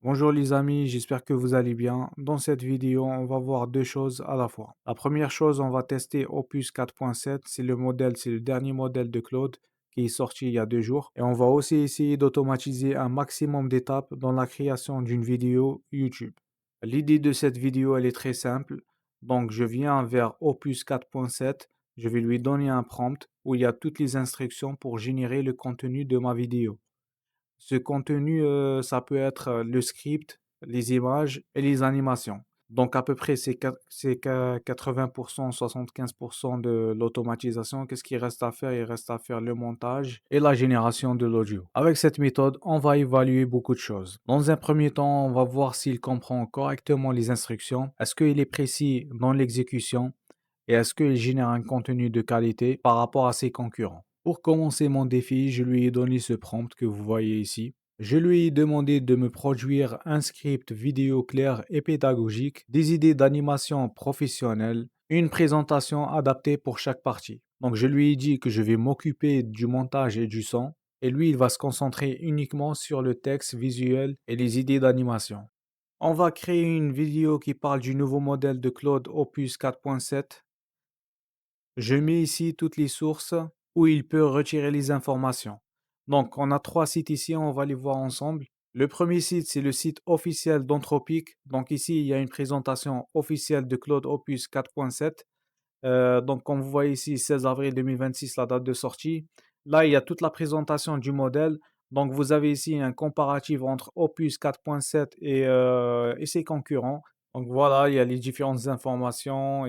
Bonjour les amis, j'espère que vous allez bien. Dans cette vidéo, on va voir deux choses à la fois. La première chose, on va tester Opus 4.7, c'est le dernier modèle de Claude qui est sorti il y a 2 jours. Et on va aussi essayer d'automatiser un maximum d'étapes dans la création d'une vidéo YouTube. L'idée de cette vidéo, elle est très simple. Donc, je viens vers Opus 4.7, je vais lui donner un prompt où il y a toutes les instructions pour générer le contenu de ma vidéo. Ce contenu, ça peut être, le script, les images et les animations. Donc à peu près c'est 80 75 de l'automatisation. Qu'est-ce qu'il reste à faire? Il reste à faire le montage et la génération de l'audio. Avec cette méthode, on va évaluer beaucoup de choses. Dans un premier temps, on va voir s'il comprend correctement les instructions. Est-ce qu'il est précis dans l'exécution? Et est-ce qu'il génère un contenu de qualité par rapport à ses concurrents? Pour commencer mon défi, je lui ai donné ce prompt que vous voyez ici. Je lui ai demandé de me produire un script vidéo clair et pédagogique, des idées d'animation professionnelle, une présentation adaptée pour chaque partie. Donc je lui ai dit que je vais m'occuper du montage et du son, et lui il va se concentrer uniquement sur le texte visuel et les idées d'animation. On va créer une vidéo qui parle du nouveau modèle de Claude Opus 4.7. Je mets ici toutes les sources où il peut retirer les informations. Donc, on a trois sites ici, on va les voir ensemble. Le premier site, c'est le site officiel d'Anthropic. Donc ici, il y a une présentation officielle de Claude Opus 4.7. Donc, comme vous voyez ici, 16 avril 2026, la date de sortie. Là, il y a toute la présentation du modèle. Donc, vous avez ici un comparatif entre Opus 4.7 et ses concurrents. Donc, voilà, il y a les différentes informations.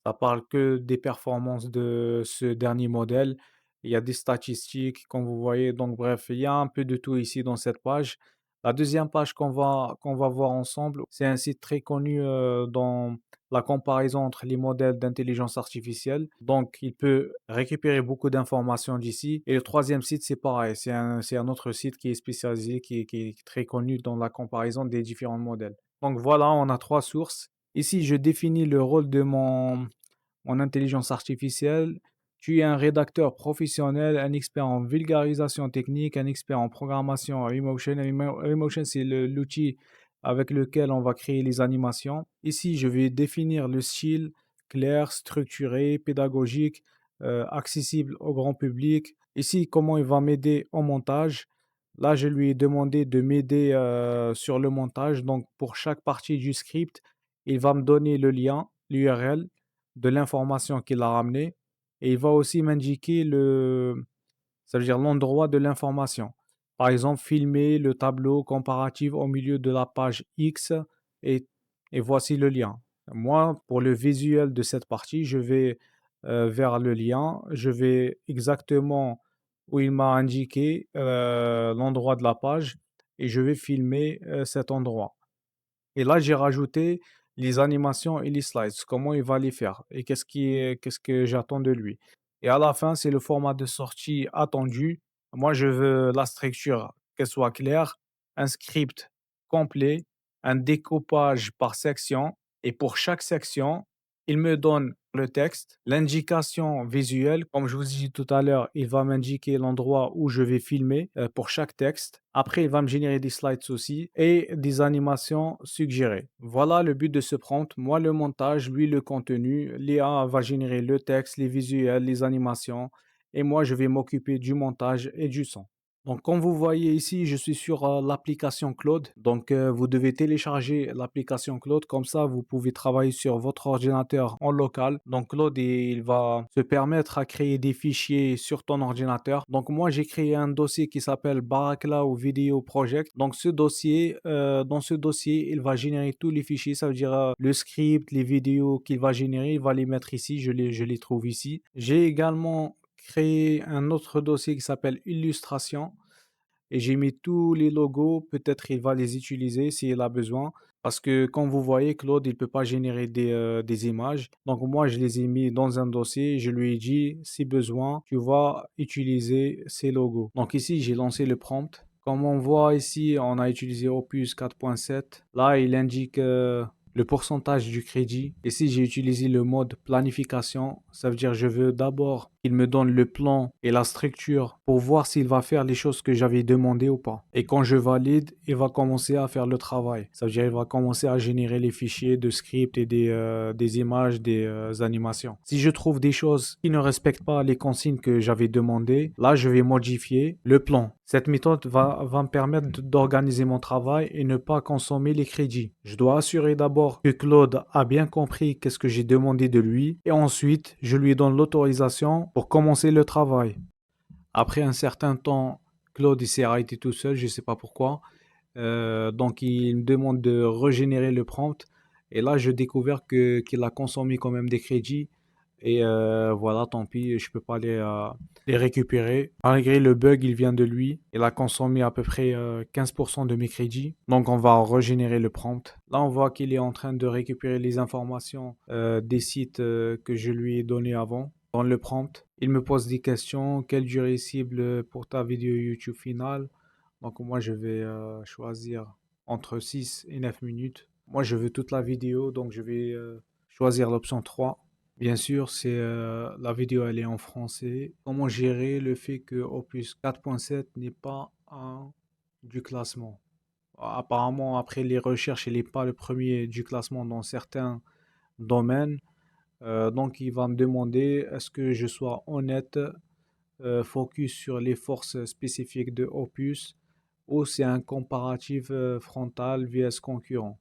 Ça parle que des performances de ce dernier modèle. Il y a des statistiques, comme vous voyez. Donc, bref, il y a un peu de tout ici dans cette page. La deuxième page qu'on va voir ensemble, c'est un site très connu dans la comparaison entre les modèles d'intelligence artificielle. Donc, il peut récupérer beaucoup d'informations d'ici. Et le troisième site, c'est pareil. C'est un autre site qui est spécialisé, qui est très connu dans la comparaison des différents modèles. Donc, voilà, on a trois sources. Ici, je définis le rôle de mon intelligence artificielle. Tu es un rédacteur professionnel, un expert en vulgarisation technique, un expert en programmation Remotion. Remotion, c'est l'outil avec lequel on va créer les animations. Ici, je vais définir le style clair, structuré, pédagogique, accessible au grand public. Ici, comment il va m'aider au montage. Là, je lui ai demandé de m'aider sur le montage. Donc, pour chaque partie du script, il va me donner le lien, l'URL de l'information qu'il a ramenée et il va aussi m'indiquer ça veut dire l'endroit de l'information. Par exemple, filmer le tableau comparatif au milieu de la page X et, et voici le lien. Moi, pour le visuel de cette partie, je vais vers le lien, je vais exactement où il m'a indiqué l'endroit de la page et je vais filmer cet endroit. Et là, j'ai rajouté les animations et les slides, comment il va les faire et qu'est-ce que j'attends de lui. Et à la fin, c'est le format de sortie attendu. Moi, je veux la structure qu'elle soit claire, un script complet, un découpage par section et pour chaque section, il me donne le texte, l'indication visuelle. Comme je vous ai dit tout à l'heure, il va m'indiquer l'endroit où je vais filmer pour chaque texte. Après, il va me générer des slides aussi et des animations suggérées. Voilà le but de ce prompt. Moi, le montage, lui, le contenu. L'IA va générer le texte, les visuels, les animations. Et moi, je vais m'occuper du montage et du son. Donc, comme vous voyez ici, je suis sur l'application Claude. Donc, vous devez télécharger l'application Claude. Comme ça, vous pouvez travailler sur votre ordinateur en local. Donc, Claude, il va se permettre à créer des fichiers sur ton ordinateur. Donc, moi, j'ai créé un dossier qui s'appelle Barakla ou Video Project. Donc, dans ce dossier, il va générer tous les fichiers. Ça veut dire le script, les vidéos qu'il va générer, il va les mettre ici. Je les trouve ici. J'ai également créé un autre dossier qui s'appelle Illustration et j'ai mis tous les logos. Peut-être il va les utiliser s'il a besoin. Parce que comme vous voyez, Claude, il ne peut pas générer des images. Donc moi, je les ai mis dans un dossier. Je lui ai dit, si besoin, tu vas utiliser ces logos. Donc ici, j'ai lancé le prompt. Comme on voit ici, on a utilisé Opus 4.7. Là, il indique le pourcentage du crédit. Et si j'ai utilisé le mode planification, ça veut dire je veux d'abord qu'il me donne le plan et la structure pour voir s'il va faire les choses que j'avais demandé ou pas. Et quand je valide, il va commencer à faire le travail. Ça veut dire il va commencer à générer les fichiers de script et des images, des animations. Si je trouve des choses qui ne respectent pas les consignes que j'avais demandées, là je vais modifier le plan. Cette méthode va me permettre d'organiser mon travail et ne pas consommer les crédits. Je dois assurer d'abord que Claude a bien compris qu'est-ce que j'ai demandé de lui et ensuite je lui donne l'autorisation pour commencer le travail. Après un certain temps, Claude il s'est arrêté tout seul, je ne sais pas pourquoi. Donc il me demande de régénérer le prompt et là je découvre qu'il a consommé quand même des crédits et voilà, tant pis, je peux pas les récupérer. Malgré le bug, il vient de lui. Il a consommé à peu près 15% de mes crédits. Donc on va régénérer le prompt. Là, on voit qu'il est en train de récupérer les informations des sites que je lui ai donnés avant. Dans le prompt, il me pose des questions. Quelle durée cible pour ta vidéo YouTube finale? Donc moi, je vais choisir entre 6 et 9 minutes. Moi, je veux toute la vidéo, donc je vais choisir l'option 3. Bien sûr, c'est la vidéo elle est en français. Comment gérer le fait que Opus 4.7 n'est pas un du classement? Apparemment, après les recherches, il n'est pas le premier du classement dans certains domaines. Donc, il va me demander est-ce que je sois honnête, focus sur les forces spécifiques de Opus, ou c'est un comparatif frontal vs concurrent.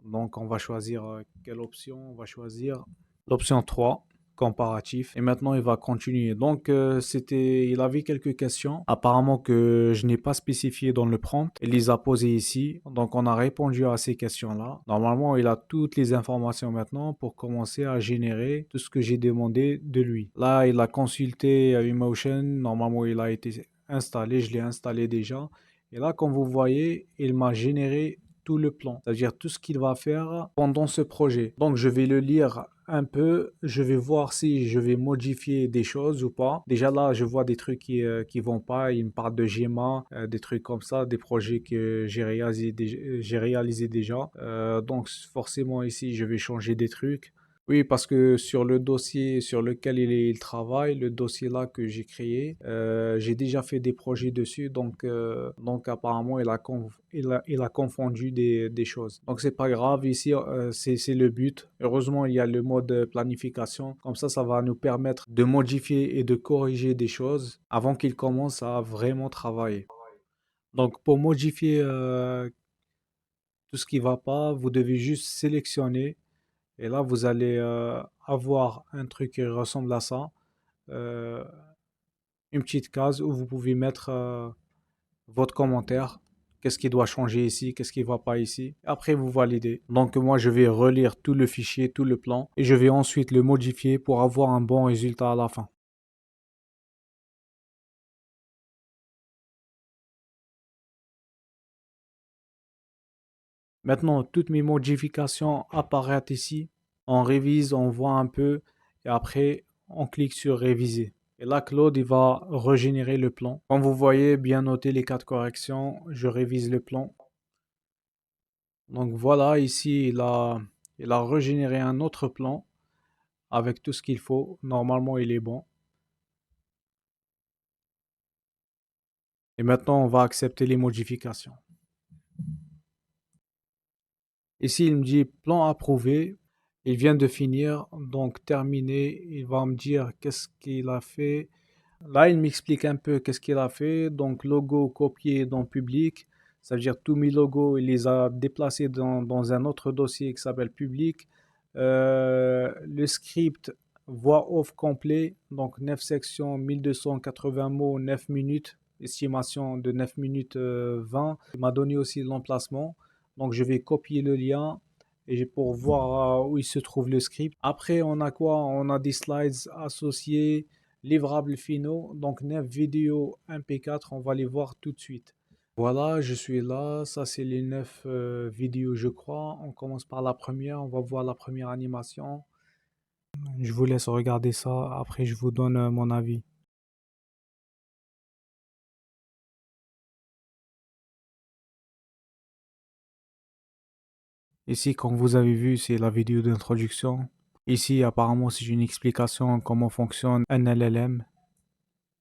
Donc, on va choisir quelle option? On va choisir l'option 3, comparatif. Et maintenant, il va continuer. Donc, il avait quelques questions, apparemment que je n'ai pas spécifié dans le prompt. Il les a posées ici. Donc, on a répondu à ces questions-là. Normalement, il a toutes les informations maintenant pour commencer à générer tout ce que j'ai demandé de lui. Là, il a consulté Emotion. Normalement, il a été installé. Je l'ai installé déjà. Et là, comme vous voyez, il m'a généré tout le plan, c'est-à-dire tout ce qu'il va faire pendant ce projet. Donc je vais le lire un peu, je vais voir si je vais modifier des choses ou pas. Déjà là, je vois des trucs qui vont pas, il me parle de Gemma, des trucs comme ça, des projets que j'ai réalisé déjà. Donc forcément ici, je vais changer des trucs. Oui, parce que sur le dossier sur lequel il travaille, le dossier là que j'ai créé, j'ai déjà fait des projets dessus, donc apparemment il a confondu des choses. Donc c'est pas grave, ici c'est le but. Heureusement, il y a le mode planification, comme ça va nous permettre de modifier et de corriger des choses avant qu'il commence à vraiment travailler. Donc pour modifier tout ce qui va pas, vous devez juste sélectionner et là, vous allez avoir un truc qui ressemble à ça. euh, une petite case où vous pouvez mettre votre commentaire. Qu'est-ce qui doit changer ici? Qu'est-ce qui ne va pas ici? Après, vous validez. Donc, moi, je vais relire tout le fichier, tout le plan, et je vais ensuite le modifier pour avoir un bon résultat à la fin. Maintenant, toutes mes modifications apparaissent ici. On révise, on voit un peu, et après, on clique sur réviser. Et là, Claude, il va régénérer le plan. Comme vous voyez, bien noter les quatre corrections, je révise le plan. Donc voilà, ici, il a régénéré un autre plan avec tout ce qu'il faut. Normalement, il est bon. Et maintenant, on va accepter les modifications. Ici, il me dit plan approuvé. Il vient de finir, donc terminé. Il va me dire qu'est-ce qu'il a fait. Là, il m'explique un peu qu'est-ce qu'il a fait. Donc, logo copié dans public. Ça veut dire tous mes logos, il les a déplacés dans un autre dossier qui s'appelle public. Le script voix off complet. Donc, 9 sections, 1280 mots, 9 minutes. Estimation de 9 minutes 20. Il m'a donné aussi l'emplacement. Donc, je vais copier le lien et pour voir où il se trouve le script. Après, on a quoi? On a des slides associés, livrables finaux. Donc, 9 vidéos MP4, on va les voir tout de suite. Voilà, je suis là. Ça, c'est les 9 vidéos, je crois. On commence par la première. On va voir la première animation. Je vous laisse regarder ça. Après, je vous donne mon avis. Ici, comme vous avez vu, c'est la vidéo d'introduction. Ici, apparemment, c'est une explication comment fonctionne un LLM.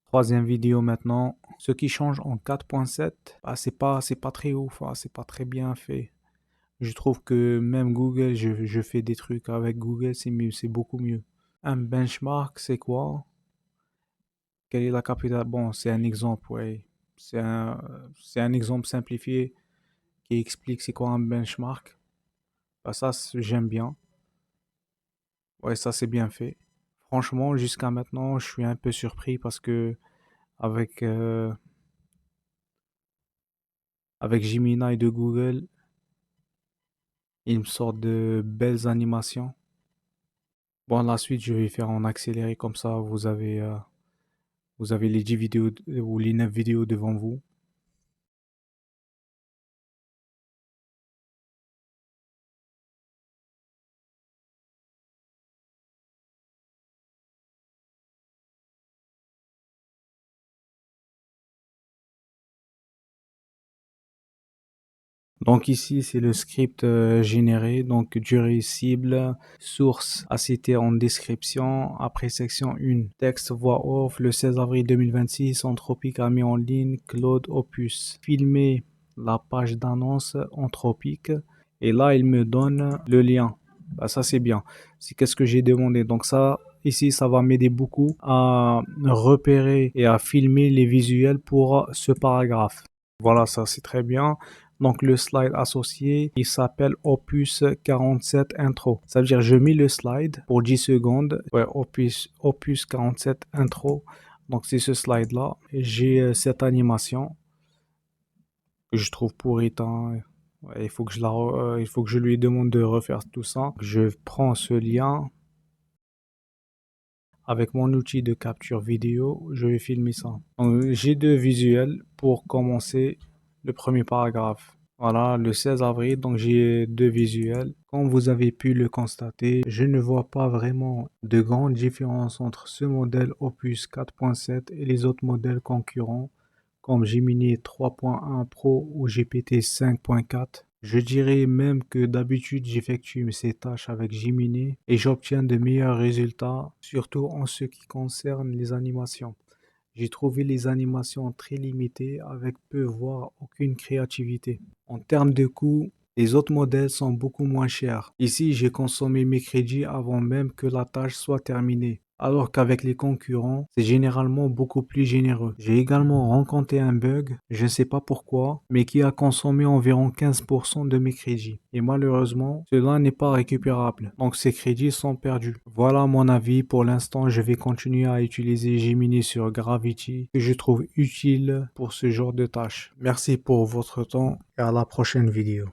Troisième vidéo maintenant. Ce qui change en 4.7, bah, c'est pas très ouf, hein, c'est pas très bien fait. Je trouve que même Google, je fais des trucs avec Google, c'est mieux, c'est beaucoup mieux. Un benchmark, c'est quoi? Quelle est la capitale? Bon, c'est un exemple, ouais. C'est un exemple simplifié qui explique c'est quoi un benchmark. Bah, ça, j'aime bien. Ouais, ça, c'est bien fait. Franchement, jusqu'à maintenant, je suis un peu surpris parce que avec, euh, avec Gemini de Google, il me sort de belles animations. Bon, la suite, je vais faire en accéléré comme ça, vous avez les 10 vidéos ou les 9 vidéos devant vous. Donc ici, c'est le script généré, donc durée cible, source à citer en description, après section 1, texte voix off, le 16 avril 2026, Anthropic a mis en ligne Claude Opus. Filmer la page d'annonce Anthropic, et là, il me donne le lien. Bah, ça, c'est bien. C'est qu'est-ce que j'ai demandé. Donc ça, ici, ça va m'aider beaucoup à repérer et à filmer les visuels pour ce paragraphe. Voilà, ça, c'est très bien. Donc le slide associé, il s'appelle Opus 47 Intro. Ça veut dire je mets le slide pour 10 secondes. Ouais, Opus 47 Intro. Donc c'est ce slide-là. J'ai cette animation que je trouve pourrite, hein. Ouais, il faut que je lui demande de refaire tout ça. Je prends ce lien avec mon outil de capture vidéo. Je vais filmer ça. Donc, j'ai deux visuels pour commencer le premier paragraphe. Voilà, le 16 avril, donc j'ai deux visuels. Comme vous avez pu le constater, je ne vois pas vraiment de grande différence entre ce modèle Opus 4.7 et les autres modèles concurrents comme Gemini 3.1 Pro ou GPT 5.4. Je dirais même que d'habitude j'effectue ces tâches avec Gemini et j'obtiens de meilleurs résultats, surtout en ce qui concerne les animations. J'ai trouvé les animations très limitées avec peu voire aucune créativité. En termes de coût, les autres modèles sont beaucoup moins chers. Ici, j'ai consommé mes crédits avant même que la tâche soit terminée. Alors qu'avec les concurrents, c'est généralement beaucoup plus généreux. J'ai également rencontré un bug, je ne sais pas pourquoi, mais qui a consommé environ 15% de mes crédits. Et malheureusement, cela n'est pas récupérable. Donc ces crédits sont perdus. Voilà mon avis. Pour l'instant, je vais continuer à utiliser Gemini sur Gravity, que je trouve utile pour ce genre de tâches. Merci pour votre temps et à la prochaine vidéo.